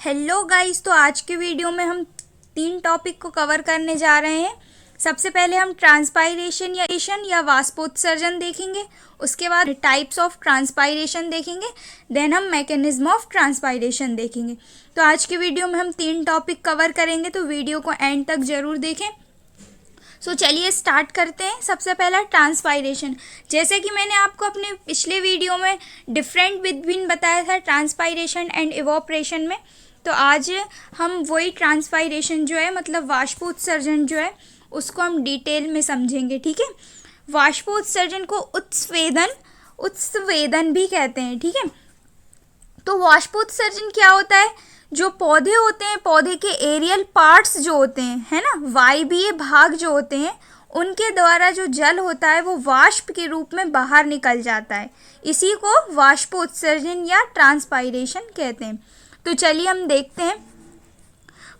Hello guys, तो आज के वीडियो में हम 3 टॉपिक को कवर करने जा रहे हैं। सबसे पहले हम ट्रांसपायरेशन या वाष्पोत्सर्जन देखेंगे। उसके बाद टाइप्स ऑफ ट्रांसपायरेशन देखेंगे। देन हम मैकेनिज्म ऑफ ट्रांसपायरेशन देखेंगे। तो आज के वीडियो में हम 3 टॉपिक कवर करेंगे, तो वीडियो को एंड तक ज़रूर देखें। चलिए स्टार्ट करते हैं। सबसे पहला ट्रांसपायरेशन। जैसे कि मैंने आपको अपने पिछले वीडियो में डिफरेंट बिटवीन बताया था ट्रांसपायरेशन एंड इवोपरेशन में, तो आज हम वही ट्रांसपायरेशन जो है, मतलब वाष्पोत्सर्जन जो है, उसको हम डिटेल में समझेंगे। ठीक है। वाष्पोत्सर्जन को उत्स्वेदन भी कहते हैं। ठीक है। तो वाष्पोत्सर्जन क्या होता है? जो पौधे होते हैं, पौधे के एरियल पार्ट्स जो होते हैं, है ना, वायवीय भाग जो होते हैं, उनके द्वारा जो जल होता है वो वाष्प के रूप में बाहर निकल जाता है। इसी को वाष्पोत्सर्जन या ट्रांसपायरेशन कहते हैं। तो चलिए हम देखते हैं।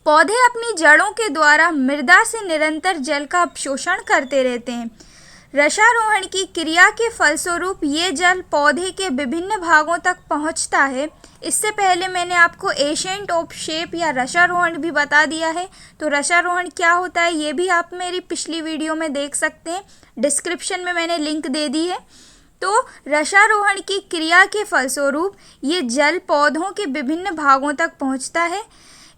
पौधे अपनी जड़ों के द्वारा मृदा से निरंतर जल का अवशोषण करते रहते हैं। रसारोहण की क्रिया के फलस्वरूप ये जल पौधे के विभिन्न भागों तक पहुंचता है। इससे पहले मैंने आपको एशेंट ऑफ शेप या रसारोहण भी बता दिया है। तो रसारोहण क्या होता है ये भी आप मेरी पिछली वीडियो में देख सकते हैं, डिस्क्रिप्शन में मैंने लिंक दे दी है। तो रसारोहण की क्रिया के फलस्वरूप ये जल पौधों के विभिन्न भागों तक पहुंचता है।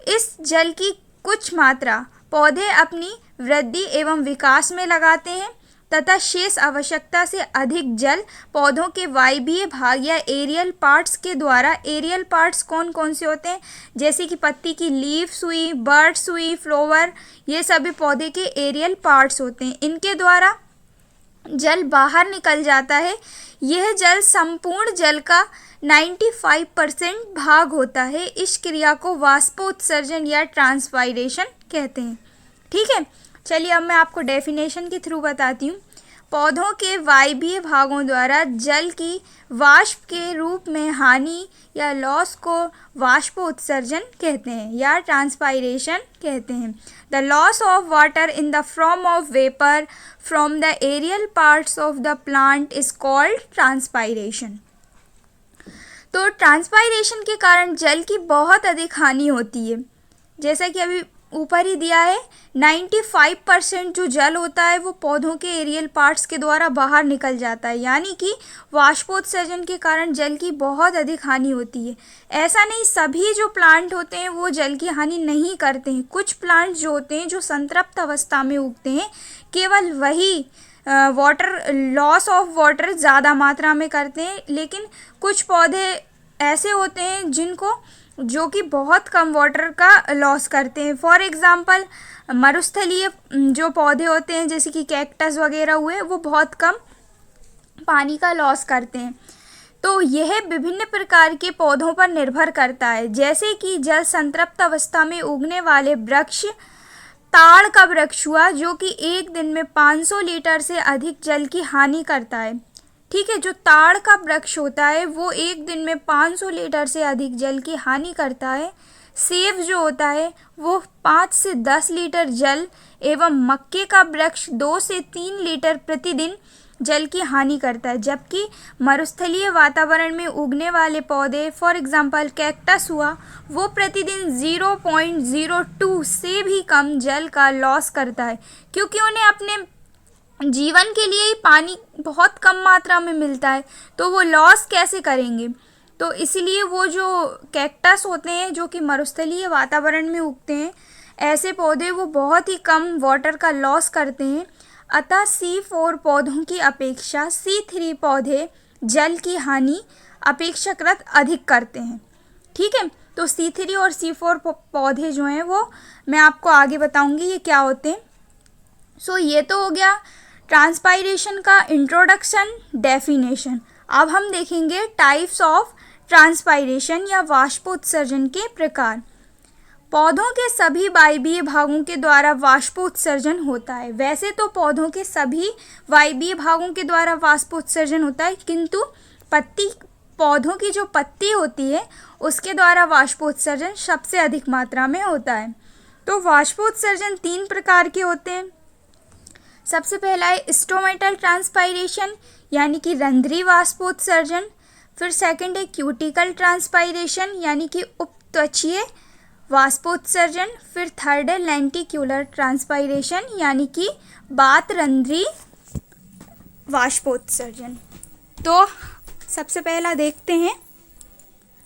इस जल की कुछ मात्रा पौधे अपनी वृद्धि एवं विकास में लगाते हैं तथा शेष आवश्यकता से अधिक जल पौधों के वायवीय भाग या एरियल पार्ट्स के द्वारा, एरियल पार्ट्स कौन कौन से होते हैं, जैसे कि पत्ती की लीव्स हुई, बर्ड्स हुई, फ्लावर, ये सभी पौधे के एरियल पार्ट्स होते हैं। इनके द्वारा जल बाहर निकल जाता है। यह जल संपूर्ण जल का 95% भाग होता है। इस क्रिया को वाष्पोत्सर्जन या ट्रांसपायरेशन कहते हैं। ठीक है। चलिए अब मैं आपको डेफिनेशन के थ्रू बताती हूँ। पौधों के वायवीय भागों द्वारा जल की वाष्प के रूप में हानि या लॉस को वाष्पोत्सर्जन कहते हैं या ट्रांसपायरेशन कहते हैं। The loss of water in the form of vapour from the aerial parts of the plant is called transpiration. तो ट्रांसपायरेशन के कारण जल की बहुत अधिक हानि होती है। जैसा कि अभी ऊपर ही दिया है, 95% जो जल होता है वो पौधों के एरियल पार्ट्स के द्वारा बाहर निकल जाता है, यानी कि वाष्पोत्सर्जन के कारण जल की बहुत अधिक हानि होती है। ऐसा नहीं सभी जो प्लांट होते हैं वो जल की हानि नहीं करते हैं। कुछ प्लांट जो होते हैं जो संतृप्त अवस्था में उगते हैं, केवल वही वाटर लॉस ऑफ वाटर ज़्यादा मात्रा में करते हैं। लेकिन कुछ पौधे ऐसे होते हैं जो कि बहुत कम वाटर का लॉस करते हैं। फॉर एग्ज़ाम्पल मरुस्थलीय जो पौधे होते हैं, जैसे कि कैक्टस वगैरह हुए, वो बहुत कम पानी का लॉस करते हैं। तो यह विभिन्न प्रकार के पौधों पर निर्भर करता है। जैसे कि जल संतृप्त अवस्था में उगने वाले वृक्ष, ताड़ का वृक्ष हुआ, जो कि एक दिन में 500 लीटर से अधिक जल की हानि करता है। ठीक है। जो ताड़ का वृक्ष होता है वो एक दिन में 500 लीटर से अधिक जल की हानि करता है। सेब जो होता है वो 5 से 10 लीटर जल एवं मक्के का वृक्ष 2 से 3 लीटर प्रतिदिन जल की हानि करता है। जबकि मरुस्थलीय वातावरण में उगने वाले पौधे, फॉर एग्जांपल कैक्टस हुआ, वो प्रतिदिन 0.02 से भी कम जल का लॉस करता है, क्योंकि उन्हें अपने जीवन के लिए ही पानी बहुत कम मात्रा में मिलता है। तो वो लॉस कैसे करेंगे? तो इसलिए वो जो कैक्टस होते हैं जो कि मरुस्थलीय वातावरण में उगते हैं, ऐसे पौधे वो बहुत ही कम वाटर का लॉस करते हैं। अतः C4 पौधों की अपेक्षा C3 पौधे जल की हानि अपेक्षाकृत अधिक करते हैं। ठीक है। तो C3 और C4 पौधे जो हैं वो मैं आपको आगे बताऊंगी ये क्या होते हैं। ये तो हो गया ट्रांसपायरेशन का इंट्रोडक्शन, डेफिनेशन। अब हम देखेंगे टाइप्स ऑफ ट्रांसपायरेशन या वाष्पोत्सर्जन के प्रकार। पौधों के सभी वायवीय भागों के द्वारा वाष्पोत्सर्जन होता है। वैसे तो पौधों के सभी वायवीय भागों के द्वारा वाष्पोत्सर्जन होता है, किंतु पौधों की जो पत्ती होती है उसके द्वारा वाष्पोत्सर्जन सबसे अधिक मात्रा में होता है। तो वाष्पोत्सर्जन 3 प्रकार के होते हैं। सबसे पहला है स्टोमेटल ट्रांसपायरेशन, यानी कि रंध्री वाष्पोत्सर्जन। फिर सेकंड है क्यूटिकल ट्रांसपायरेशन, यानी कि उपत्वचीय वाष्पोत्सर्जन। फिर थर्ड है लेंटिक्यूलर ट्रांसपायरेशन यानी कि बातरंध्री वाष्पोत्सर्जन। तो सबसे पहला देखते हैं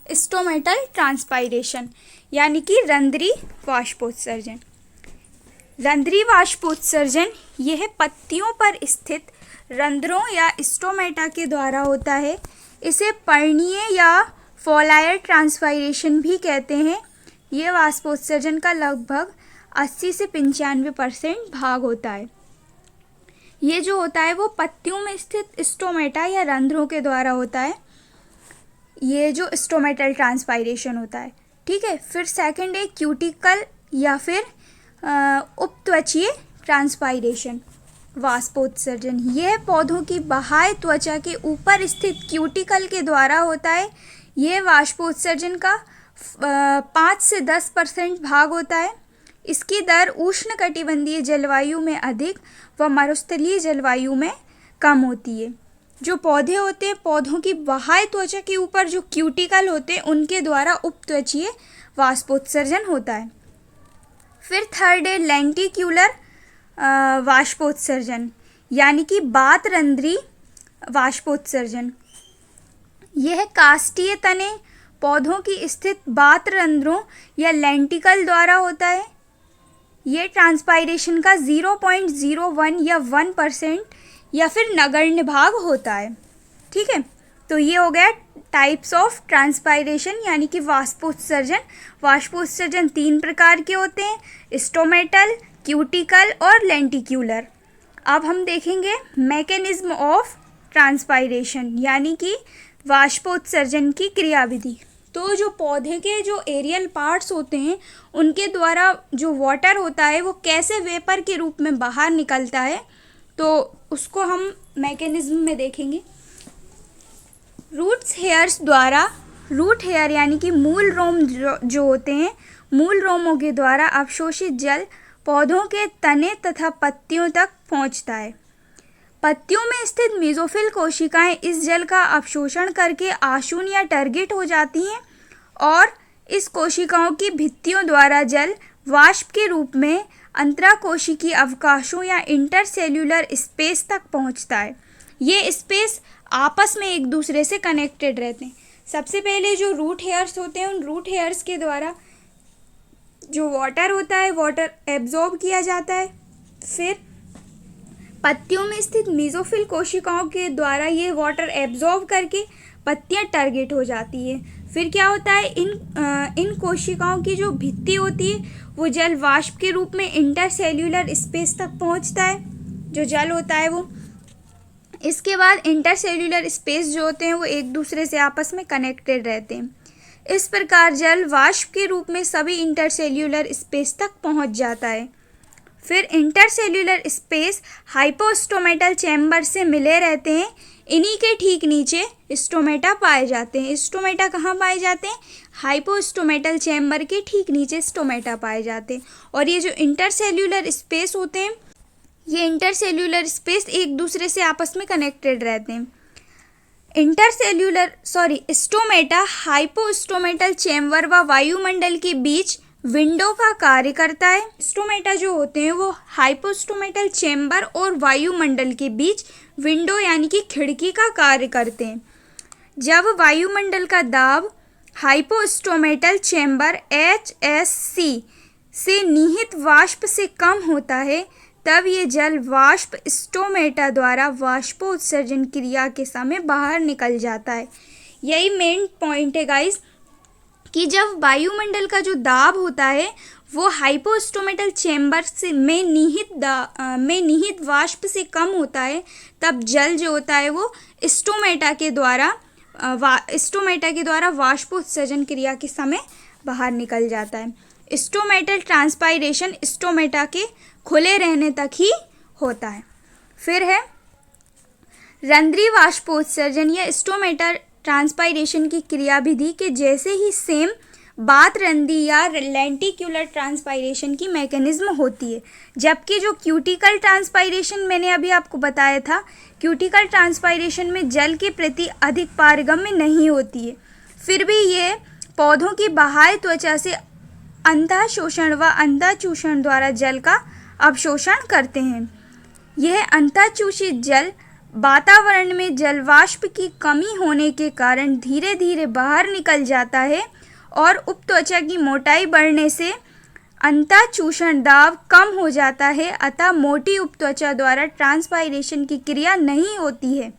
स्टोमेटल ट्रांसपायरेशन यानी कि रंध्री वाष्पोत्सर्जन। रंध्री वाष्पोत्सर्जन यह पत्तियों पर स्थित रंध्रों या स्टोमेटा के द्वारा होता है। इसे पर्णीय या फोलायर ट्रांसपायरेशन भी कहते हैं। यह वाष्पोत्सर्जन का लगभग 80 से 95% भाग होता है। ये जो होता है वो पत्तियों में स्थित स्टोमेटा या रंध्रों के द्वारा होता है। ये जो स्टोमेटल ट्रांसपायरेशन होता है, ठीक है। फिर सेकंड है क्यूटिकल या फिर उपत्वचीय ट्रांसपायरेशन वाष्पोत्सर्जन। यह पौधों की बाह्य त्वचा के ऊपर स्थित क्यूटिकल के द्वारा होता है। यह वाष्पोत्सर्जन का 5 से 10% भाग होता है। इसकी दर उष्णकटिबंधीय जलवायु में अधिक व मरुस्थलीय जलवायु में कम होती है। जो पौधे होते हैं, पौधों की बाह्य त्वचा के ऊपर जो क्यूटिकल होते हैं उनके द्वारा उपत्वचीय वाष्पोत्सर्जन होता है। फिर थर्ड है लेंटिक्यूलर वाष्पोत्सर्जन यानी कि बातरंध्री वाष्पोत्सर्जन। यह काष्ठीय तने पौधों की स्थित बातरंध्रों या लेंटिकल द्वारा होता है। यह ट्रांसपायरेशन का 0.01 या 1% या फिर नगण्य भाग होता है, ठीक है। तो ये हो गया टाइप्स ऑफ ट्रांसपायरेशन यानी कि वाष्पोत्सर्जन। वाष्पोत्सर्जन 3 प्रकार के होते हैं, स्टोमेटल, क्यूटिकल और लेंटिक्यूलर। अब हम देखेंगे मैकेनिज्म ऑफ ट्रांसपायरेशन यानी कि वाष्पोत्सर्जन की क्रियाविधि। तो जो पौधे के जो एरियल पार्ट्स होते हैं उनके द्वारा जो वाटर होता है वो कैसे वेपर के रूप में बाहर निकलता है, तो उसको हम मैकेनिज्म में देखेंगे। रूट्स हेयर्स द्वारा, रूट हेयर यानी कि मूल रोम जो होते हैं, मूल रोमों के द्वारा अवशोषित जल पौधों के तने तथा पत्तियों तक पहुंचता है। पत्तियों में स्थित मेसोफिल कोशिकाएं इस जल का अवशोषण करके आशून या टर्गिट हो जाती हैं और इस कोशिकाओं की भित्तियों द्वारा जल वाष्प के रूप में अंतराकोशिकीय अवकाशों या इंटरसेल्यूलर स्पेस तक पहुंचता है। ये स्पेस आपस में एक दूसरे से कनेक्टेड रहते हैं। सबसे पहले जो रूट हेयर्स होते हैं, उन रूट हेयर्स के द्वारा जो वाटर होता है, वाटर एब्जॉर्ब किया जाता है। फिर पत्तियों में स्थित मेसोफिल कोशिकाओं के द्वारा ये वाटर एब्जॉर्ब करके पत्तियां टर्गेट हो जाती है। फिर क्या होता है, इन कोशिकाओं की जो भित्ति होती है वो जल वाष्प के रूप में इंटरसेल्यूलर स्पेस तक पहुंचता है, जो जल होता है वो। इसके बाद इंटरसेल्यूलर स्पेस जो होते हैं वो एक दूसरे से आपस में कनेक्टेड रहते हैं। इस प्रकार जल वाष्प के रूप में सभी इंटरसेल्यूलर स्पेस तक पहुंच जाता है। फिर इंटरसेल्यूलर स्पेस हाइपोस्टोमेटल चैम्बर से मिले रहते हैं। इन्हीं के ठीक नीचे स्टोमेटा पाए जाते हैं। स्टोमेटा कहाँ पाए जाते हैं? हाइपोस्टोमेटल चैम्बर के ठीक नीचे स्टोमेटा पाए जाते हैं। और ये जो इंटरसेल्यूलर स्पेस होते हैं, ये इंटरसेल्यूलर स्पेस एक दूसरे से आपस में कनेक्टेड रहते हैं। स्टोमेटा हाइपोस्टोमेटल चैम्बर व वायुमंडल के बीच विंडो का कार्य करता है। स्टोमेटा जो होते हैं वो हाइपोस्टोमेटल चैम्बर और वायुमंडल के बीच विंडो यानी कि खिड़की का कार्य करते हैं। जब वायुमंडल का दाब हाइपोस्टोमेटल चैम्बर HSC से निहित वाष्प से कम होता है, तब ये जल वाष्प स्टोमेटा द्वारा वाष्पोत्सर्जन क्रिया के समय बाहर निकल जाता है। यही मेन पॉइंट है गाइस, कि जब वायुमंडल का जो दाब होता है वो हाइपोस्टोमेटल चैम्बर से में निहित वाष्प से कम होता है, तब जल जो होता है वो स्टोमेटा के द्वारा वाष्पोत्सर्जन क्रिया के समय बाहर निकल जाता है। स्टोमेटल ट्रांसपायरेशन स्टोमेटा के खुले रहने तक ही होता है। फिर है रंध्री वाष्पोत्सर्जन या स्टोमेटा ट्रांसपायरेशन की क्रियाविधि के जैसे ही सेम बातरंध्री या लेंटिक्यूलर ट्रांसपायरेशन की मैकेनिज्म होती है। जबकि जो क्यूटिकल ट्रांसपायरेशन मैंने अभी आपको बताया था, क्यूटिकल ट्रांसपायरेशन में जल के प्रति अधिक पारगम्य नहीं होती है, फिर भी ये पौधों की बाह्य त्वचा से अंतःशोषण व अंतःचूषण द्वारा जल का अवशोषण करते हैं। यह अंतःचूषित जल वातावरण में जल वाष्प की कमी होने के कारण धीरे धीरे बाहर निकल जाता है और उपत्वचा की मोटाई बढ़ने से अंतःचूषण दाब कम हो जाता है, अतः मोटी उपत्वचा द्वारा ट्रांसपायरेशन की क्रिया नहीं होती है।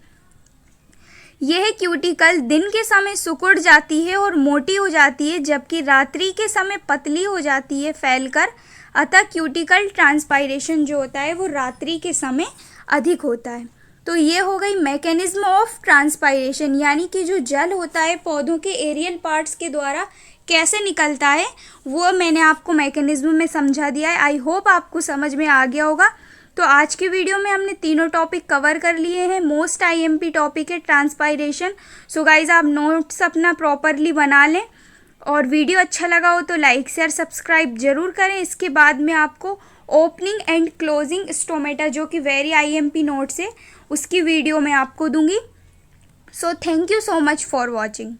यह क्यूटिकल दिन के समय सिकुड़ जाती है और मोटी हो जाती है, जबकि रात्रि के समय पतली हो जाती है फैलकर, अतः क्यूटिकल ट्रांसपायरेशन जो होता है वो रात्रि के समय अधिक होता है। तो ये हो गई मैकेनिज्म ऑफ ट्रांसपायरेशन, यानी कि जो जल होता है पौधों के एरियल पार्ट्स के द्वारा कैसे निकलता है वो मैंने आपको मैकेनिज्म में समझा दिया है। आई होप आपको समझ में आ गया होगा। तो आज के वीडियो में हमने तीनों टॉपिक कवर कर लिए हैं। मोस्ट आईएमपी टॉपिक है ट्रांसपायरेशन। सो गाइज आप नोट्स अपना प्रॉपरली बना लें और वीडियो अच्छा लगा हो तो लाइक शेयर सब्सक्राइब जरूर करें। इसके बाद में आपको ओपनिंग एंड क्लोजिंग स्टोमेटा जो कि वेरी आईएमपी नोट्स है उसकी वीडियो मैं आपको दूंगी। So thank you so much for watching.